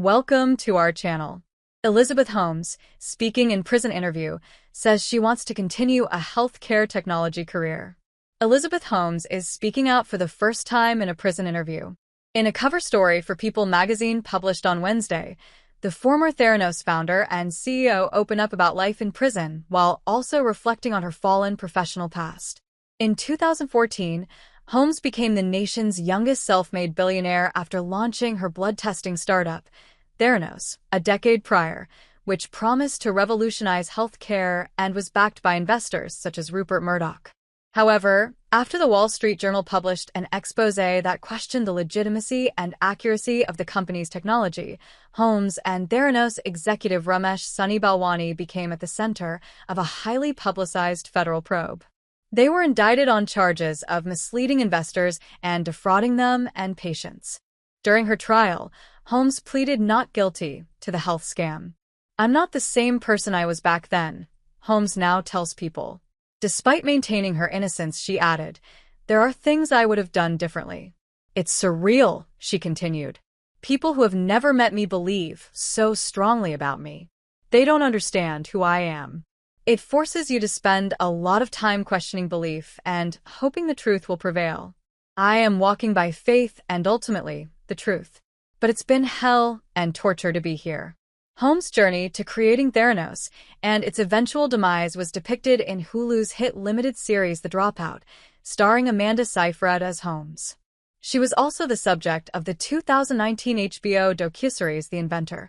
Welcome to our channel. Elizabeth Holmes, speaking in prison interview, says she wants to continue a healthcare technology career. Elizabeth Holmes is speaking out for the first time in a prison interview. In a cover story for People magazine published on Wednesday, the former Theranos founder and CEO opened up about life in prison while also reflecting on her fallen professional past. In 2014, Holmes became the nation's youngest self-made billionaire after launching her blood testing startup, Theranos, a decade prior, which promised to revolutionize healthcare and was backed by investors such as Rupert Murdoch. However, after the Wall Street Journal published an exposé that questioned the legitimacy and accuracy of the company's technology, Holmes and Theranos executive Ramesh Sunny Balwani became at the center of a highly publicized federal probe. They were indicted on charges of misleading investors and defrauding them and patients. During her trial, Holmes pleaded not guilty to the health scam. "I'm not the same person I was back then," Holmes now tells People. Despite maintaining her innocence, she added, "There are things I would have done differently. It's surreal," she continued. "People who have never met me believe so strongly about me. They don't understand who I am. It forces you to spend a lot of time questioning belief and hoping the truth will prevail. I am walking by faith and ultimately the truth. But it's been hell and torture to be here." Holmes' journey to creating Theranos and its eventual demise was depicted in Hulu's hit limited series The Dropout, starring Amanda Seyfried as Holmes. She was also the subject of the 2019 HBO docuseries The Inventor,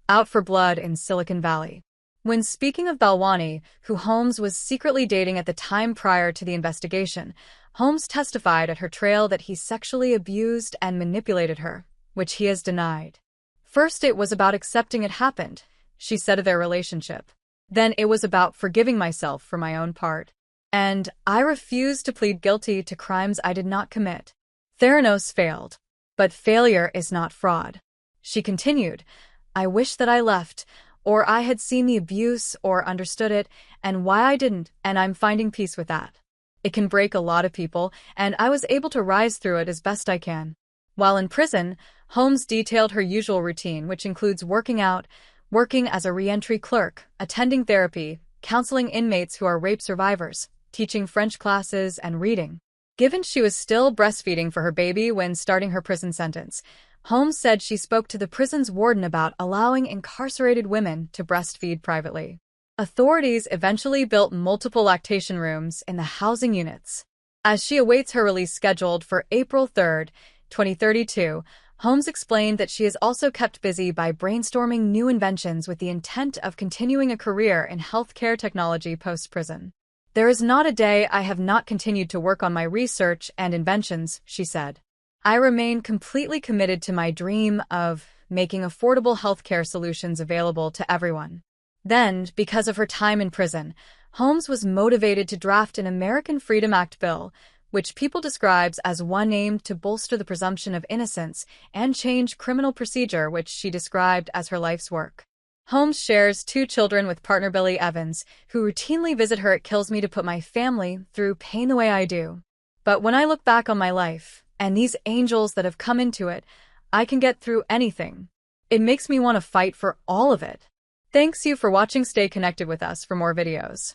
Out for Blood in Silicon Valley. When speaking of Balwani, who Holmes was secretly dating at the time prior to the investigation, Holmes testified at her trial that he sexually abused and manipulated her, which he has denied. "First it was about accepting it happened," she said of their relationship. "Then it was about forgiving myself for my own part. And I refused to plead guilty to crimes I did not commit. Theranos failed. But failure is not fraud." She continued, "I wish that I left, or I had seen the abuse or understood it, and why I didn't, and I'm finding peace with that. It can break a lot of people, and I was able to rise through it as best I can." While in prison, Holmes detailed her usual routine, which includes working out, working as a re-entry clerk, attending therapy, counseling inmates who are rape survivors, teaching French classes, and reading. Given she was still breastfeeding for her baby when starting her prison sentence, Holmes said she spoke to the prison's warden about allowing incarcerated women to breastfeed privately. Authorities eventually built multiple lactation rooms in the housing units. As she awaits her release scheduled for April 3, 2032, Holmes explained that she is also kept busy by brainstorming new inventions with the intent of continuing a career in healthcare technology post-prison. "There is not a day I have not continued to work on my research and inventions," she said. "I remain completely committed to my dream of making affordable healthcare solutions available to everyone." Then, because of her time in prison, Holmes was motivated to draft an American Freedom Act bill, which People describes as one aimed to bolster the presumption of innocence and change criminal procedure, which she described as her life's work. Holmes shares 2 children with partner Billy Evans, who routinely visit her. "It kills me to put my family through pain the way I do. But when I look back on my life, and these angels that have come into it, I can get through anything. It makes me want to fight for all of it." Thanks you for watching. Stay connected with us for more videos.